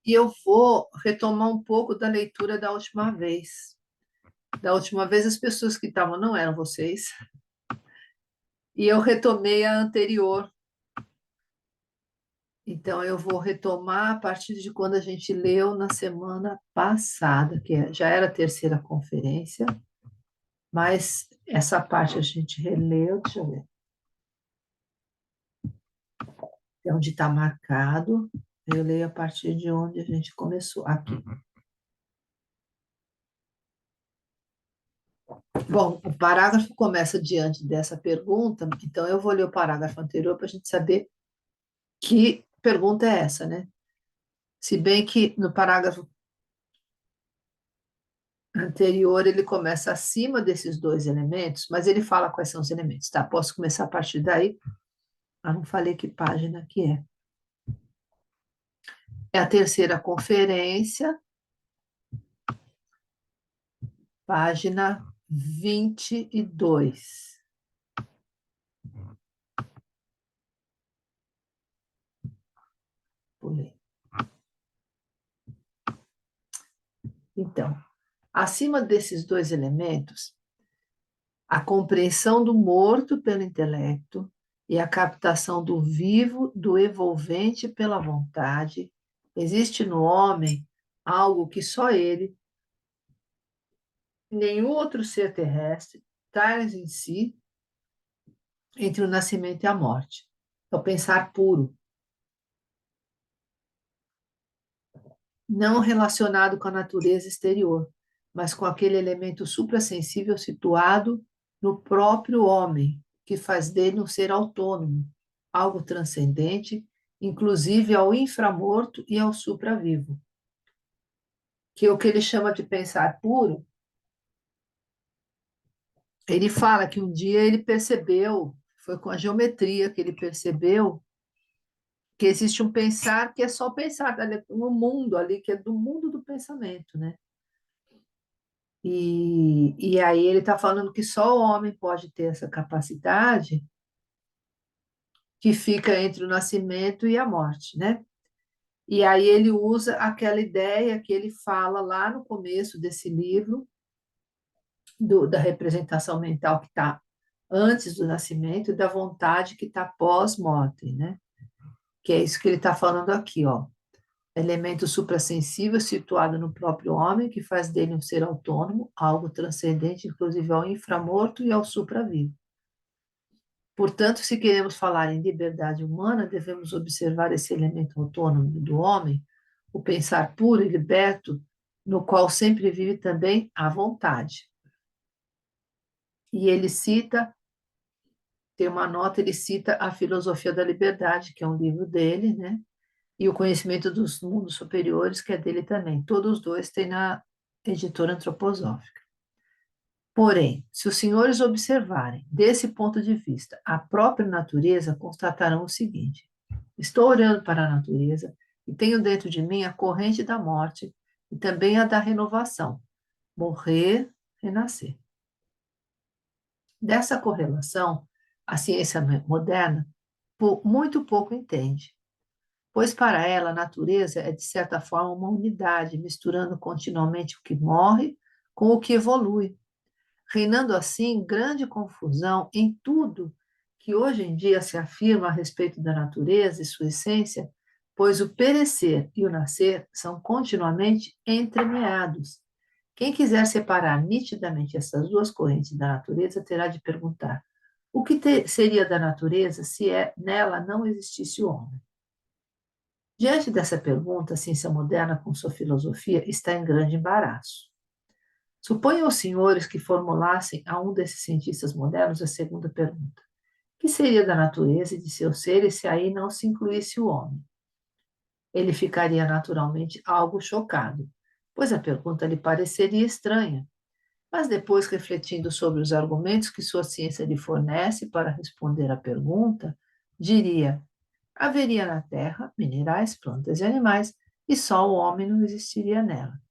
E eu vou retomar um pouco da leitura da última vez. Da última vez, as pessoas que estavam não eram vocês, e eu retomei a anterior. Então, eu vou retomar a partir de quando a gente leu na semana passada, já era a terceira conferência, mas essa parte a gente releu, deixa eu ver. É onde está marcado, eu leio a partir de onde a gente começou, aqui. Bom, o parágrafo começa diante dessa pergunta, então eu vou ler o parágrafo anterior para a gente saber que pergunta é essa, né? Se bem que no parágrafo anterior ele começa acima desses dois elementos, mas ele fala quais são os elementos, tá? Posso começar a partir daí? Ah, não falei que página que é. É a terceira conferência, página 22. Pulei. Então, acima desses dois elementos, a compreensão do morto pelo intelecto e a captação do vivo, do envolvente pela vontade, existe no homem algo que só ele, nenhum outro ser terrestre, traz em si entre o nascimento e a morte. É o pensar puro, não relacionado com a natureza exterior, mas com aquele elemento suprassensível situado no próprio homem, que faz dele um ser autônomo, algo transcendente, inclusive ao inframorto e ao supravivo. Que é o que ele chama de pensar puro, ele fala que um dia ele percebeu, foi com a geometria que ele percebeu que existe um pensar que é só pensar no mundo ali, que é do mundo do pensamento, né? E aí ele está falando que só o homem pode ter essa capacidade que fica entre o nascimento e a morte, né? E aí ele usa aquela ideia que ele fala lá no começo desse livro, da representação mental que está antes do nascimento e da vontade que está pós-morte, né? Que é isso que ele está falando aqui, ó. Elemento suprassensível situado no próprio homem, que faz dele um ser autônomo, algo transcendente, inclusive ao inframorto e ao supravivo. Portanto, se queremos falar em liberdade humana, devemos observar esse elemento autônomo do homem, o pensar puro e liberto, no qual sempre vive também a vontade. E ele cita, tem uma nota, ele cita a Filosofia da Liberdade, que é um livro dele, né? E o Conhecimento dos Mundos Superiores, que é dele também. Todos os dois têm na editora antroposófica. Porém, se os senhores observarem, desse ponto de vista, a própria natureza, constatarão o seguinte: estou olhando para a natureza e tenho dentro de mim a corrente da morte e também a da renovação, morrer, renascer. Dessa correlação, a ciência moderna muito pouco entende, pois para ela a natureza é, de certa forma, uma unidade, misturando continuamente o que morre com o que evolui, reinando assim grande confusão em tudo que hoje em dia se afirma a respeito da natureza e sua essência, pois o perecer e o nascer são continuamente entremeados. Quem quiser separar nitidamente essas duas correntes da natureza terá de perguntar: o que seria da natureza se nela não existisse o homem? Diante dessa pergunta, a ciência moderna, com sua filosofia, está em grande embaraço. Suponham os senhores que formulassem a um desses cientistas modernos a segunda pergunta: que seria da natureza e de seus seres se aí não se incluísse o homem? Ele ficaria naturalmente algo chocado, pois a pergunta lhe pareceria estranha. Mas depois, refletindo sobre os argumentos que sua ciência lhe fornece para responder à pergunta, diria: haveria na Terra minerais, plantas e animais, e só o homem não existiria nela.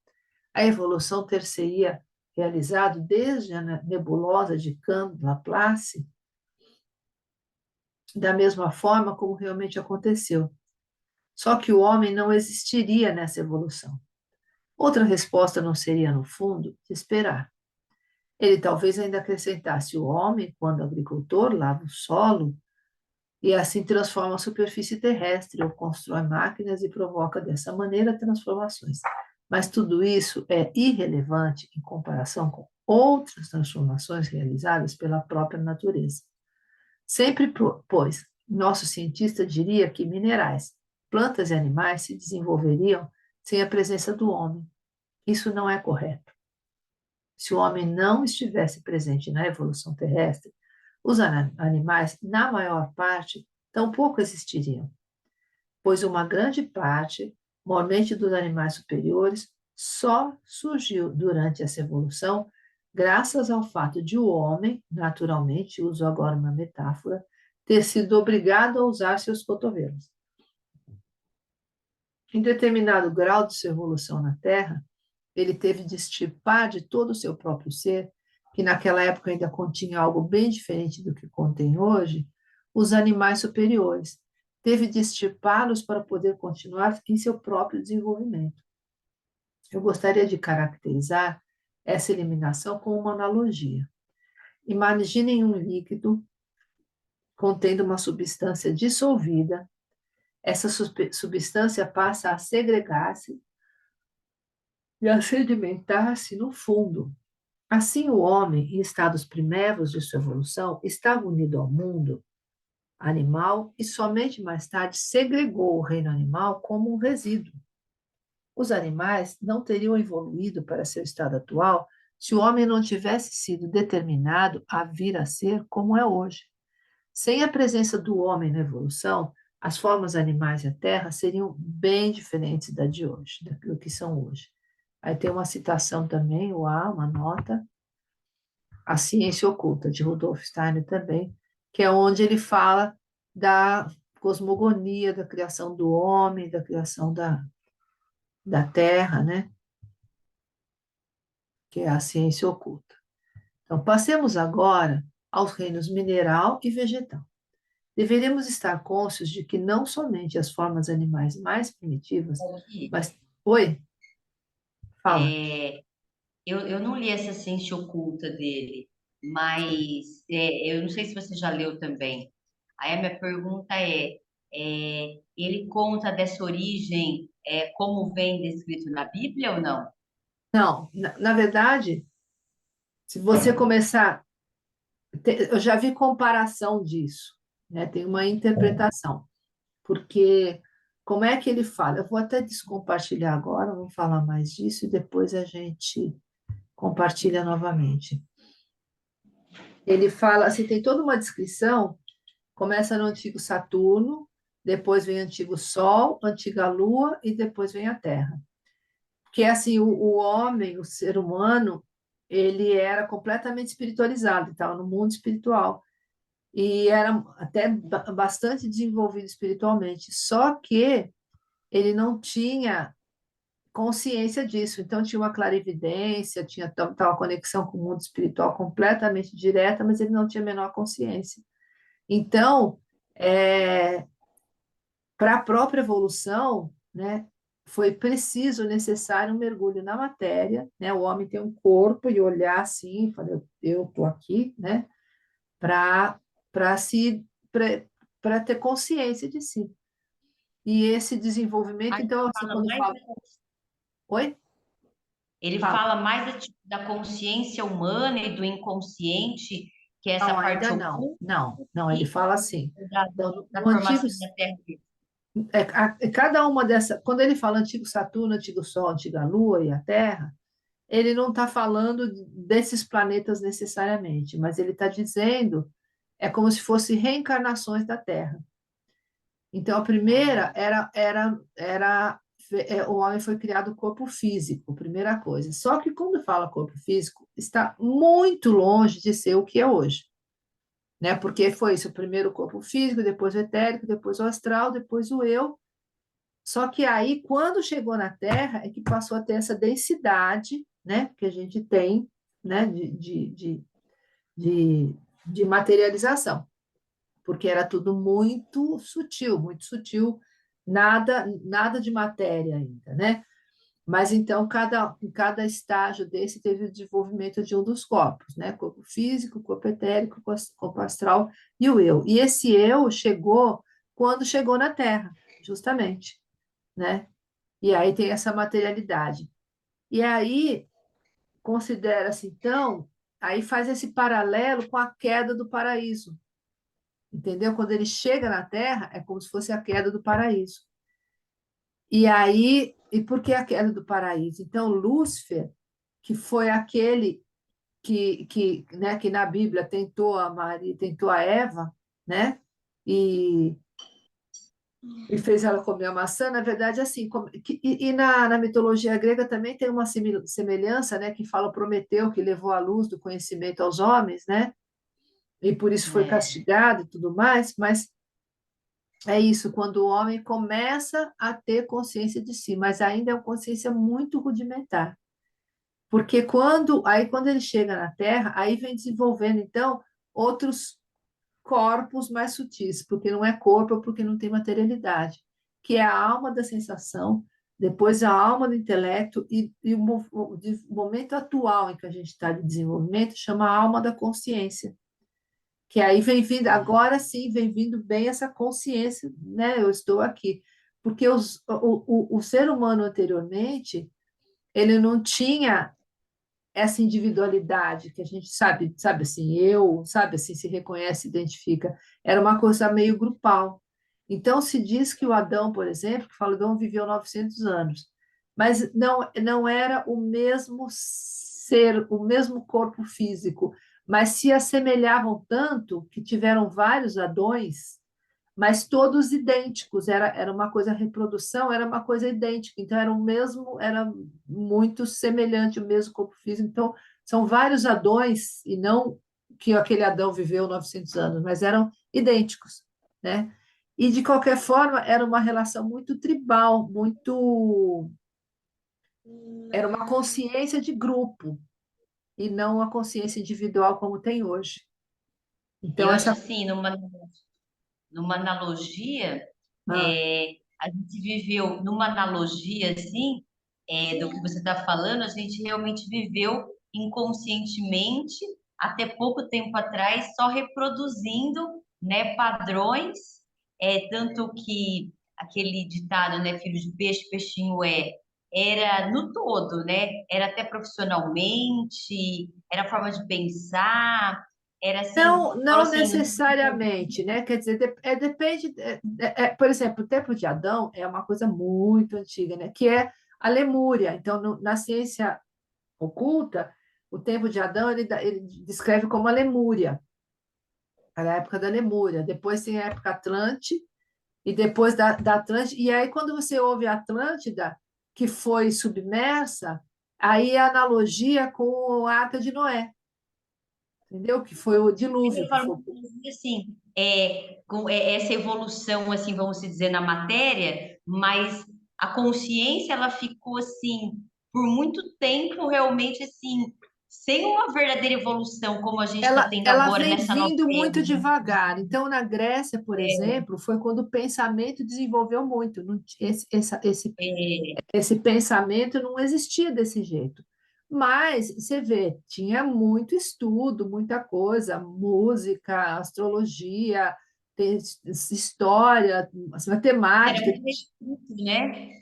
A evolução ter-se-ia realizado desde a nebulosa de Campbell-Laplace, da mesma forma como realmente aconteceu. Só que o homem não existiria nessa evolução. Outra resposta não seria, no fundo, de esperar. Ele talvez ainda acrescentasse: o homem, quando agricultor, lava o solo e assim transforma a superfície terrestre, ou constrói máquinas e provoca dessa maneira transformações. Mas tudo isso é irrelevante em comparação com outras transformações realizadas pela própria natureza. Sempre, pois, nosso cientista diria que minerais, plantas e animais se desenvolveriam sem a presença do homem. Isso não é correto. Se o homem não estivesse presente na evolução terrestre, os animais, na maior parte, tampouco existiriam, pois uma grande parte, mormente dos animais superiores, só surgiu durante essa evolução graças ao fato de o homem, naturalmente, uso agora uma metáfora, ter sido obrigado a usar seus cotovelos. Em determinado grau de sua evolução na Terra, ele teve de extirpar de todo o seu próprio ser, que naquela época ainda continha algo bem diferente do que contém hoje, os animais superiores. Teve de extirpá-los para poder continuar em seu próprio desenvolvimento. Eu gostaria de caracterizar essa eliminação com uma analogia. Imaginem um líquido contendo uma substância dissolvida. Essa substância passa a segregar-se e a sedimentar-se no fundo. Assim, o homem, em estados primeiros de sua evolução, estava unido ao mundo animal e somente mais tarde segregou o reino animal como um resíduo. Os animais não teriam evoluído para seu estado atual se o homem não tivesse sido determinado a vir a ser como é hoje. Sem a presença do homem na evolução, as formas animais e a terra seriam bem diferentes da de hoje, do que são hoje. Aí tem uma citação também, uma nota, A Ciência Oculta, de Rudolf Steiner também, que é onde ele fala da cosmogonia, da criação do homem, da criação da terra, né? Que é a ciência oculta. Então, passemos agora aos reinos mineral e vegetal. Deveremos estar cônscios de que não somente as formas animais mais primitivas, Aqui, mas. Oi, fala. é, eu não li essa ciência oculta dele, mas eu não sei se você já leu também. Aí a minha pergunta ele conta dessa origem como vem descrito na Bíblia ou não? Não, na verdade, se você começar. Eu já vi comparação disso, né? Tem uma interpretação, porque como é que ele fala? Eu vou até descompartilhar agora, vamos falar mais disso e depois a gente compartilha novamente. Ele fala assim, tem toda uma descrição, começa no antigo Saturno, depois vem o antigo Sol, antiga Lua e depois vem a Terra. Que é assim, o homem, o ser humano, ele era completamente espiritualizado, estava no mundo espiritual e era até bastante desenvolvido espiritualmente, só que ele não tinha consciência disso, então tinha uma clarividência, tinha tal conexão com o mundo espiritual completamente direta, mas ele não tinha a menor consciência. Então, para a própria evolução, né, foi preciso, necessário um mergulho na matéria, né? O homem tem um corpo e olhar assim, falar, eu estou aqui, né? Para se para ter consciência de si. E esse desenvolvimento, Aí então, assim, fala quando mais fala, oi, Ele fala. fala mais da consciência humana e do inconsciente, que é essa Não, parte ainda não. oculta, Não, ele e fala assim. da, Então, da no antigo, formação da Terra. cada uma dessa, quando ele fala antigo Saturno, antigo Sol, antiga Lua e a Terra, ele não está falando desses planetas necessariamente, mas ele está dizendo é como se fossem reencarnações da Terra. Então, a primeira o homem foi criado corpo físico, primeira coisa. Só que quando fala corpo físico, está muito longe de ser o que é hoje, né? Porque foi isso, primeiro o corpo físico, depois o etérico, depois o astral, depois o eu. Só que aí, quando chegou na Terra, é que passou a ter essa densidade, né? Que a gente tem, né? De, de materialização, porque era tudo muito sutil, nada de matéria ainda, né? Mas então, em cada estágio desse teve o desenvolvimento de um dos corpos, né? Corpo físico, corpo etérico, corpo astral e o eu. E esse eu chegou quando chegou na Terra, justamente, né? E aí tem essa materialidade. E aí considera-se, então, aí faz esse paralelo com a queda do paraíso, entendeu? Quando ele chega na Terra, é como se fosse a queda do paraíso. E aí, e por que a queda do paraíso? Então, Lúcifer, que foi aquele que na Bíblia tentou a Maria, tentou a Eva, né? E, e fez ela comer a maçã, na verdade, assim, e na mitologia grega também tem uma semelhança, né? Que fala Prometeu, que levou a luz do conhecimento aos homens, né? E por isso foi É. castigado e tudo mais, mas é isso, quando o homem começa a ter consciência de si, mas ainda é uma consciência muito rudimentar. Porque quando ele chega na Terra, aí vem desenvolvendo, então, outros corpos mais sutis, porque não é corpo, porque não tem materialidade, que é a alma da sensação, depois a alma do intelecto e o momento atual em que a gente está de desenvolvimento chama a alma da consciência, que aí vem vindo, agora sim, vem vindo bem essa consciência, né? Eu estou aqui. Porque o ser humano anteriormente, ele não tinha essa individualidade que a gente sabe assim, sabe assim, se reconhece, identifica. Era uma coisa meio grupal. Então, se diz que o Adão, por exemplo, que fala Adão viveu 900 anos, mas não era o mesmo ser, o mesmo corpo físico, mas se assemelhavam tanto que tiveram vários Adões, mas todos idênticos, era uma coisa, a reprodução era uma coisa idêntica, então era o mesmo, era muito semelhante, o mesmo corpo físico, então são vários Adões, e não que aquele Adão viveu 900 anos, mas eram idênticos, né? E, de qualquer forma, era uma relação muito tribal, era uma consciência de grupo, e não uma consciência individual como tem hoje. Eu Então, acho essa... assim, numa analogia, Ah, a gente viveu numa analogia assim, do que você está falando, a gente realmente viveu inconscientemente até pouco tempo atrás, só reproduzindo, né, padrões, tanto que aquele ditado, né, filho de peixe, peixinho era no todo, né? Era até profissionalmente, era a forma de pensar, era assim, falou não assim, necessariamente, né? Quer dizer, depende. Por exemplo, o tempo de Adão é uma coisa muito antiga, né? Que é a Lemúria. Então, na ciência oculta, o tempo de Adão ele descreve como a Lemúria, a época da Lemúria. Depois tem a época Atlante, e depois da Atlântida. E aí, quando você ouve a Atlântida, que foi submersa, aí é a analogia com a Arca de Noé, entendeu? Que foi o dilúvio, de que forma foi. assim, com essa evolução, assim, vamos dizer, na matéria, mas a consciência, ela ficou, assim, por muito tempo, realmente, assim, sem uma verdadeira evolução, como a gente está tendo Ela agora vem nessa nova vindo era, muito né? devagar. Então, na Grécia, por exemplo, foi quando o pensamento desenvolveu muito. É, Esse pensamento não existia desse jeito. Mas você vê, tinha muito estudo, muita coisa, música, astrologia, história, era matemática. muito restrito, né?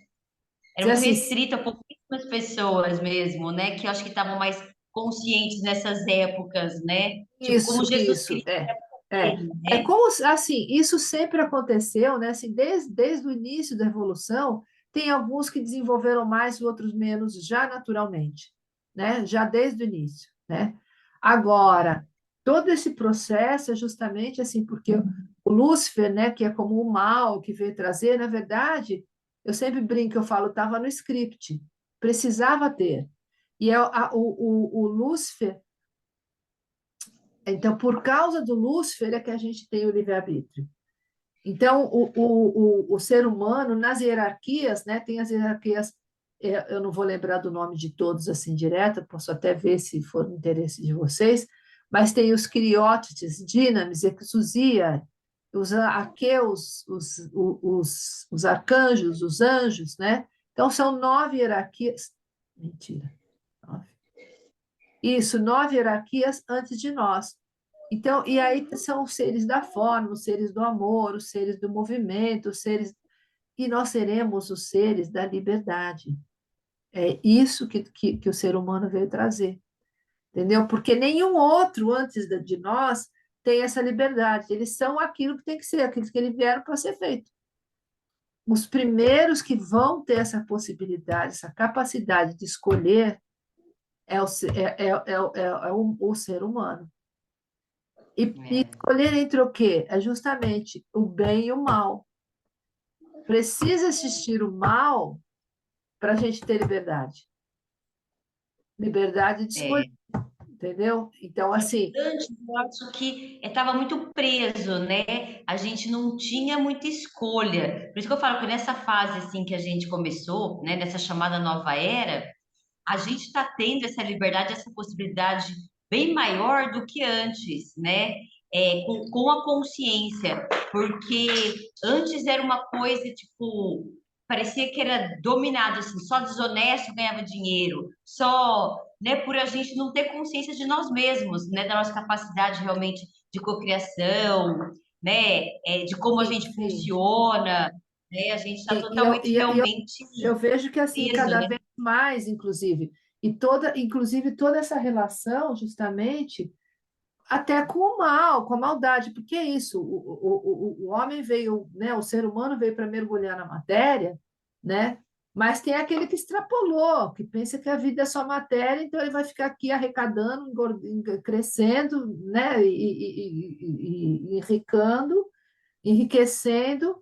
Era Dizer muito assim, restrito a pouquíssimas pessoas mesmo, né? Que eu acho que estavam mais conscientes nessas épocas, né? Tipo, como Jesus isso, Cristo é. mesmo, É né? como, assim, isso sempre aconteceu, né? Assim, desde o início da evolução, tem alguns que desenvolveram mais, outros menos, já naturalmente, né? Já desde o início, né? Agora, todo esse processo é justamente assim, porque o Lúcifer, né, que é como o mal que veio trazer, na verdade, eu sempre brinco, eu falo, estava no script, precisava ter. E o Lúcifer, então, por causa do Lúcifer é que a gente tem o livre-arbítrio. Então, o ser humano, nas hierarquias, né, tem as hierarquias, eu não vou lembrar do nome de todos assim direto, posso até ver se for do interesse de vocês, mas tem os criótides, dinamis, exousia, os aqueus, os arcanjos, os anjos, né? Então, são 9 hierarquias. Mentira. 9. Isso, 9 hierarquias antes de nós. Então, e aí são os seres da forma, os seres do amor, os seres do movimento, os seres. E nós seremos os seres da liberdade. É isso que o ser humano veio trazer. Entendeu? Porque nenhum outro antes de nós tem essa liberdade. Eles são aquilo que tem que ser, aqueles que eles vieram para ser feito. Os primeiros que vão ter essa possibilidade, essa capacidade de escolher é o ser humano. E escolher entre o quê? É justamente o bem e o mal. Precisa existir o mal para a gente ter liberdade. Liberdade de escolher, É. entendeu? Então, assim, Antes, eu acho que estava muito preso, né? A gente não tinha muita escolha. Por isso que eu falo que nessa fase assim que a gente começou, né, nessa chamada nova era, a gente está tendo essa liberdade, essa possibilidade bem maior do que antes, né? Com a consciência, porque antes era uma coisa tipo, parecia que era dominado, assim, só desonesto ganhava dinheiro, só, né, por a gente não ter consciência de nós mesmos, né, da nossa capacidade realmente de cocriação, né, de como a sim, gente sim. funciona, né, a gente está E eu, totalmente e eu, realmente eu vejo que assim, preso, cada né? vez mais, inclusive toda essa relação, justamente, até com o mal, com a maldade, porque é isso, o homem veio, né, o ser humano veio para mergulhar na matéria, né? Mas tem aquele que extrapolou, que pensa que a vida é só matéria, então ele vai ficar aqui arrecadando, crescendo, né? E enriquecendo,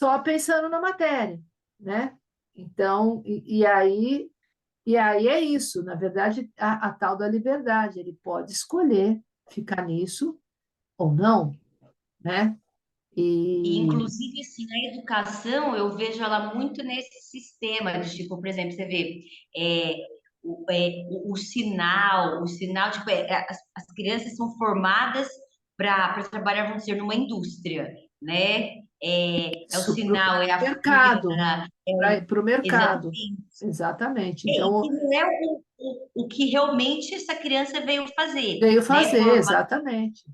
só pensando na matéria, né? Então, e aí é isso, na verdade, a tal da liberdade, ele pode escolher ficar nisso ou não, né? E, E inclusive, assim, a educação, eu vejo ela muito nesse sistema de, tipo, por exemplo, você vê o sinal, tipo, as crianças são formadas para trabalhar, vamos dizer, numa indústria, né? É o isso para o sinal, é a mercado, firma, para o mercado, exatamente. exatamente. E Então, que não é o que realmente essa criança veio fazer, veio né? fazer, exatamente.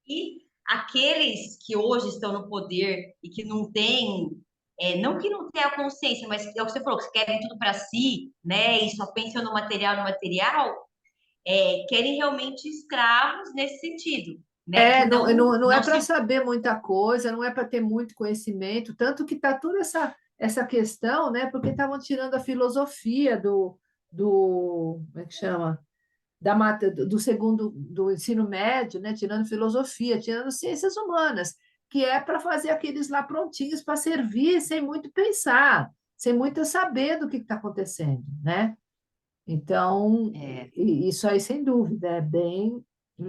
E aqueles que hoje estão no poder e que não têm, não que não tenha consciência, mas é o que você falou, que querem tudo para si, né? E só pensam no material, querem realmente escravos nesse sentido, né? Que Não, não, não, não é não para se. saber muita coisa, não é para ter muito conhecimento, tanto que está toda essa questão, né? Porque estavam tirando a filosofia como é que chama? Do segundo, do ensino médio, né? Tirando filosofia, tirando ciências humanas, que é para fazer aqueles lá prontinhos para servir sem muito pensar, sem muito saber do que está acontecendo, né? Então, É, isso aí, sem dúvida, é bem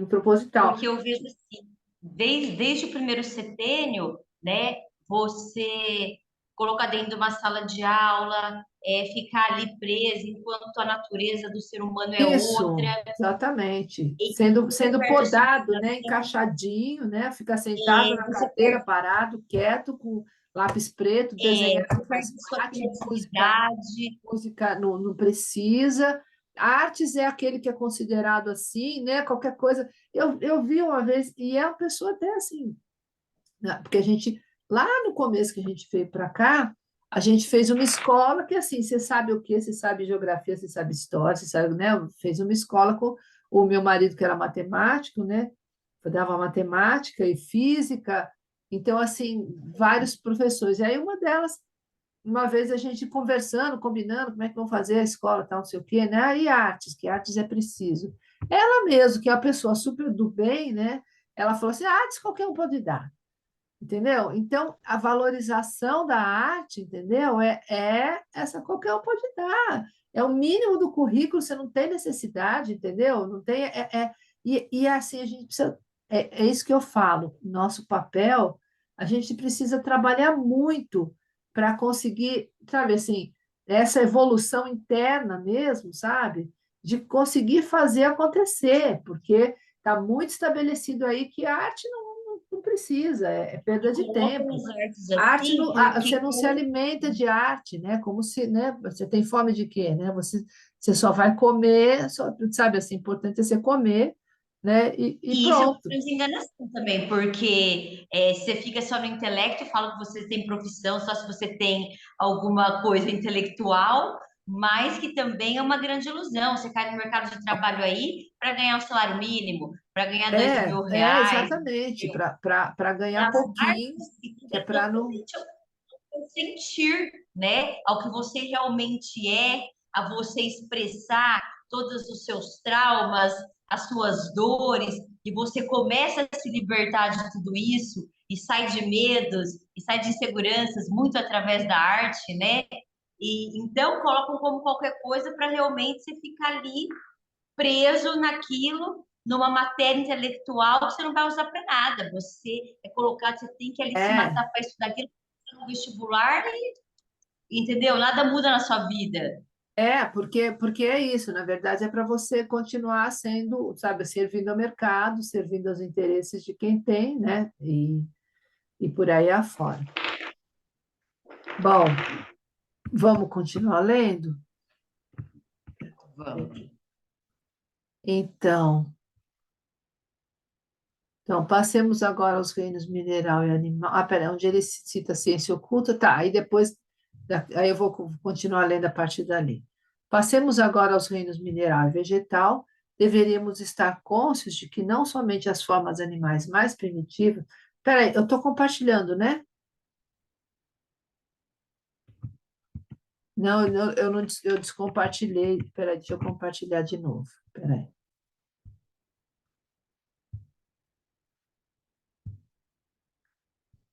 proposital. porque eu vejo assim, desde o primeiro setênio, né, você colocar dentro de uma sala de aula, ficar ali preso enquanto a natureza do ser humano é outra, Isso, exatamente. e Sendo perde a podado, né? civilização, Encaixadinho, né? Ficar sentado na você cadeira, perde, parado, quieto, com lápis preto, desenhar você faz perde sua arte, música, criatividade. música não precisa. Artes é aquele que é considerado assim, né? Qualquer coisa. Eu vi uma vez, e é uma pessoa até assim, né? Porque a gente, lá no começo que a gente veio para cá, a gente fez uma escola que, assim, você sabe o quê? Você sabe geografia, você sabe história, você sabe, né? Fez uma escola com o meu marido, que era matemático, né? Eu dava matemática e física, então, assim, vários professores. E aí, uma vez a gente conversando, combinando como é que vão fazer a escola, tal, não sei o quê, né? E artes, que artes é preciso. Ela mesmo, que é uma pessoa super do bem, né? Ela falou assim: artes qualquer um pode dar. Entendeu? Então, a valorização da arte, entendeu? Essa qualquer um pode dar. É o mínimo do currículo, você não tem necessidade, entendeu? Não tem. E assim, a gente precisa. É isso que eu falo. Nosso papel, a gente precisa trabalhar muito para conseguir, sabe assim, essa evolução interna mesmo, sabe? De conseguir fazer acontecer, porque está muito estabelecido aí que a arte não precisa, é perda de Coloca tempo. nas artes A arte assim, não, porque você não se alimenta de arte, né? Como se, né? Você tem fome de quê, né? Você só vai comer, só, sabe assim, o importante é você comer, né? E e isso é uma pronto. grande enganação também, porque você fica só no intelecto, fala que você tem profissão, só se você tem alguma coisa intelectual, mas que também é uma grande ilusão. Você cai no mercado de trabalho aí para ganhar o salário mínimo, para ganhar dois É, mil é reais. exatamente, para ganhar As artes pouquinho, assim, que é é para não. totalmente ao sentir, né? Ao que você realmente é, a você expressar todos os seus traumas, as suas dores, e você começa a se libertar de tudo isso e sai de medos e sai de inseguranças muito através da arte, né? E então colocam como qualquer coisa para realmente você ficar ali preso naquilo, numa matéria intelectual que você não vai usar para nada. Você é colocado, você tem que ali se É, matar para estudar aquilo no vestibular, entendeu? Nada muda na sua vida. porque é isso, na verdade, é para você continuar sendo, sabe, servindo ao mercado, servindo aos interesses de quem tem, né? E por aí afora. Bom, vamos continuar lendo? Vamos. Então, então, passemos agora aos reinos mineral e animal. Ah, pera, onde ele cita ciência oculta, tá, aí depois, aí eu vou continuar lendo a partir dali. Passemos agora aos reinos mineral e vegetal. Deveríamos estar cônscios de que não somente as formas animais mais primitivas. Peraí, eu estou compartilhando, né? Não, eu não, eu descompartilhei. Peraí, deixa eu compartilhar de novo. Peraí.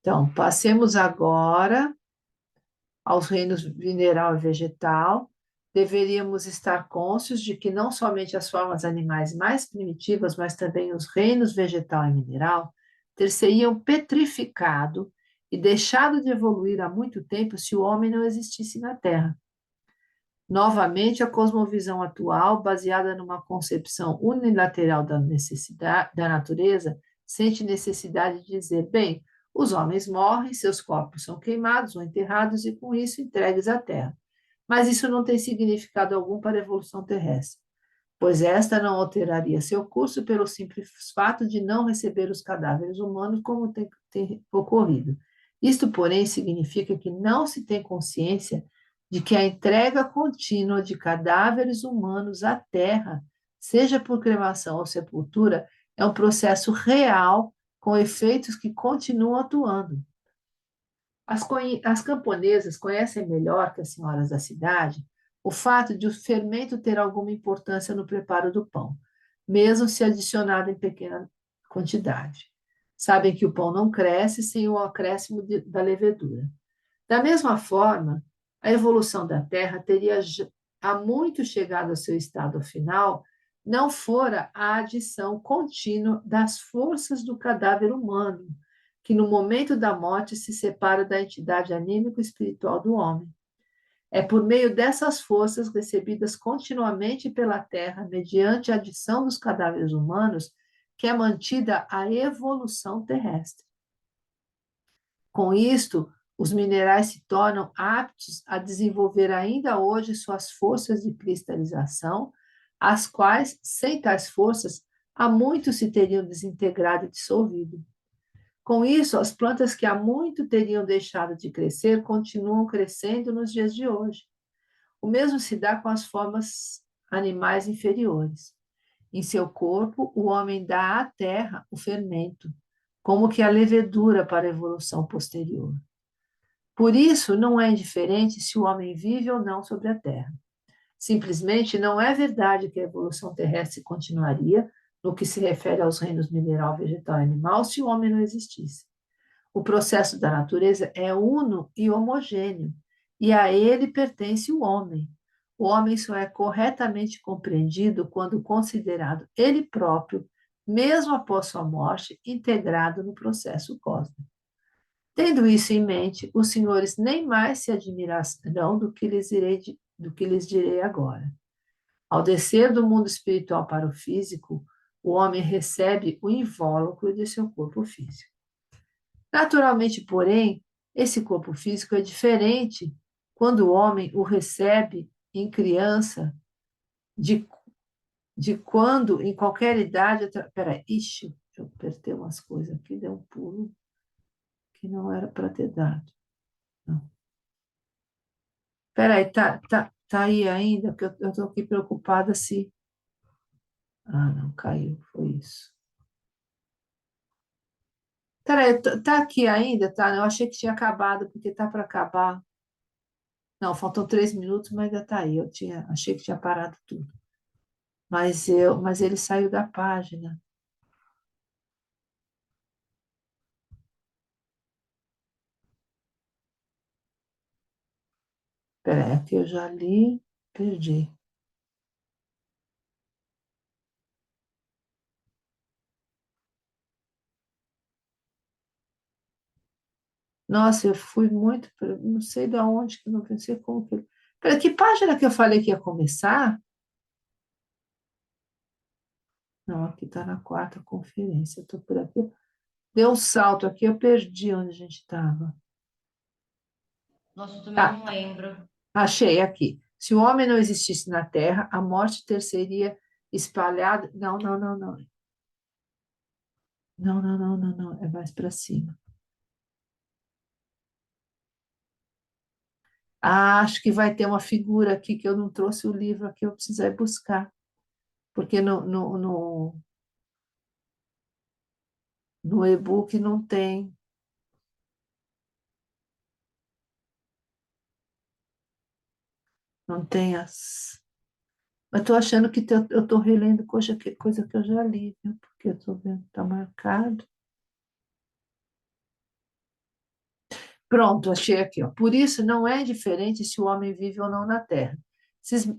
Então, passemos agora aos reinos mineral e vegetal, deveríamos estar cônscios de que não somente as formas animais mais primitivas, mas também os reinos vegetal e mineral ter-se-iam petrificado e deixado de evoluir há muito tempo se o homem não existisse na Terra. Novamente, a cosmovisão atual, baseada numa concepção unilateral da necessidade da natureza, sente necessidade de dizer, bem, os homens morrem, seus corpos são queimados ou enterrados e com isso entregues à terra. Mas isso não tem significado algum para a evolução terrestre, pois esta não alteraria seu curso pelo simples fato de não receber os cadáveres humanos como tem ocorrido. Isto, porém, significa que não se tem consciência de que a entrega contínua de cadáveres humanos à terra, seja por cremação ou sepultura, é um processo real com efeitos que continuam atuando. As camponesas conhecem melhor que as senhoras da cidade o fato de o fermento ter alguma importância no preparo do pão, mesmo se adicionado em pequena quantidade. Sabem que o pão não cresce sem o acréscimo da levedura. Da mesma forma, a evolução da Terra teria há muito chegado ao seu estado final, não fora a adição contínua das forças do cadáver humano, que no momento da morte se separa da entidade anímico-espiritual do homem. É por meio dessas forças recebidas continuamente pela Terra, mediante a adição dos cadáveres humanos, que é mantida a evolução terrestre. Com isto, os minerais se tornam aptos a desenvolver ainda hoje suas forças de cristalização, as quais, sem tais forças, há muito se teriam desintegrado e dissolvido. Com isso, as plantas que há muito teriam deixado de crescer continuam crescendo nos dias de hoje. O mesmo se dá com as formas animais inferiores. Em seu corpo, o homem dá à terra o fermento, como que a levedura para a evolução posterior. Por isso, não é indiferente se o homem vive ou não sobre a terra. Simplesmente não é verdade que a evolução terrestre continuaria, no que se refere aos reinos mineral, vegetal e animal, se o homem não existisse. O processo da natureza é uno e homogêneo, e a ele pertence o homem. O homem só é corretamente compreendido quando considerado ele próprio, mesmo após sua morte, integrado no processo cósmico. Tendo isso em mente, os senhores nem mais se admirarão do que lhes direi agora. Ao descer do mundo espiritual para o físico, o homem recebe o invólucro de seu corpo físico. Naturalmente, porém, esse corpo físico é diferente quando o homem o recebe em criança, de, de quando, em qualquer idade. Peraí, ixi, eu apertei umas coisas aqui, deu um pulo que não era para ter dado. Não. Peraí, tá aí ainda, porque eu estou aqui preocupada se. Ah, não, caiu, foi isso. Peraí, tá aqui ainda, tá? Eu achei que tinha acabado, porque tá para acabar. Não, faltam 3 minutos, mas ainda tá aí. Achei que tinha parado tudo. Mas ele saiu da página. Peraí, aqui eu já li, perdi. Nossa, eu fui muito, não sei de onde, que não pensei como que. Peraí, que página que eu falei que ia começar? Não, aqui está na quarta conferência. Estou por aqui. Deu um salto aqui, eu perdi onde a gente estava. Nossa, eu também Tá, não lembro. achei aqui. Se o homem não existisse na Terra, a morte ter seria espalhada. Não, não, não, não. Não, não, não, não, não. É mais para cima. Ah, acho que vai ter uma figura aqui que eu não trouxe o livro aqui, eu precisei buscar. Porque no e-book não tem. Não tem as. Eu estou achando que eu estou relendo coisa que eu já li, viu? Porque eu estou vendo, está marcado. Pronto, achei aqui, ó. Por isso, não é diferente se o homem vive ou não na Terra.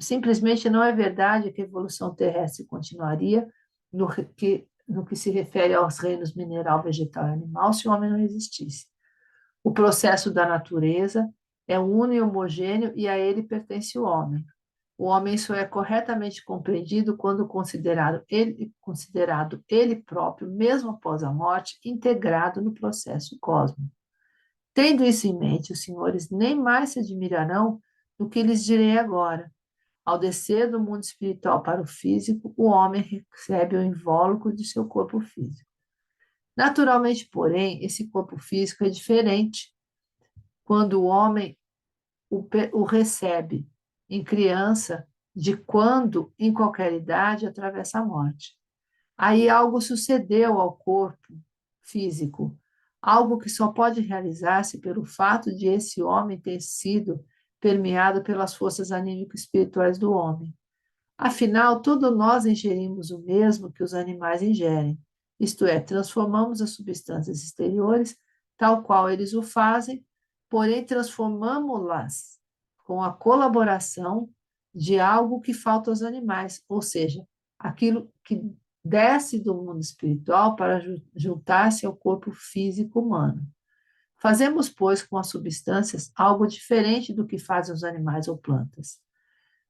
Simplesmente não é verdade que a evolução terrestre continuaria no que se refere aos reinos mineral, vegetal e animal se o homem não existisse. O processo da natureza é uno e homogêneo e a ele pertence o homem. O homem só é corretamente compreendido quando considerado ele próprio, mesmo após a morte, integrado no processo cósmico. Tendo isso em mente, os senhores nem mais se admirarão do que lhes direi agora. Ao descer do mundo espiritual para o físico, o homem recebe o invólucro de seu corpo físico. Naturalmente, porém, esse corpo físico é diferente quando o homem o recebe em criança, de quando, em qualquer idade, atravessa a morte. Aí algo sucedeu ao corpo físico, algo que só pode realizar-se pelo fato de esse homem ter sido permeado pelas forças anímico-espirituais do homem. Afinal, todos nós ingerimos o mesmo que os animais ingerem, isto é, transformamos as substâncias exteriores, tal qual eles o fazem, porém transformamos-las com a colaboração de algo que falta aos animais, ou seja, aquilo que desce do mundo espiritual para juntar-se ao corpo físico humano. Fazemos, pois, com as substâncias algo diferente do que fazem os animais ou plantas.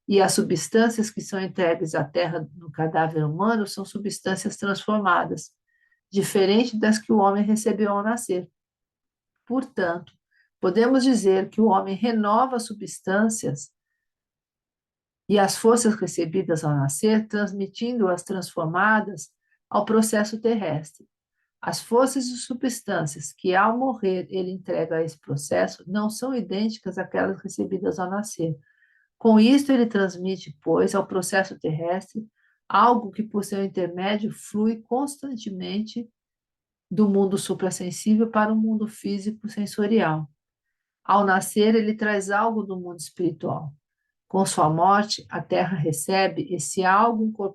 E as substâncias que são entregues à terra no cadáver humano são substâncias transformadas, diferente das que o homem recebeu ao nascer. Portanto, podemos dizer que o homem renova as substâncias e as forças recebidas ao nascer, transmitindo-as transformadas ao processo terrestre. As forças e substâncias que, ao morrer, ele entrega a esse processo não são idênticas àquelas recebidas ao nascer. Com isto, ele transmite, pois, ao processo terrestre algo que, por seu intermédio, flui constantemente do mundo suprassensível para o mundo físico sensorial. Ao nascer, ele traz algo do mundo espiritual. Com sua morte, a Terra recebe esse algo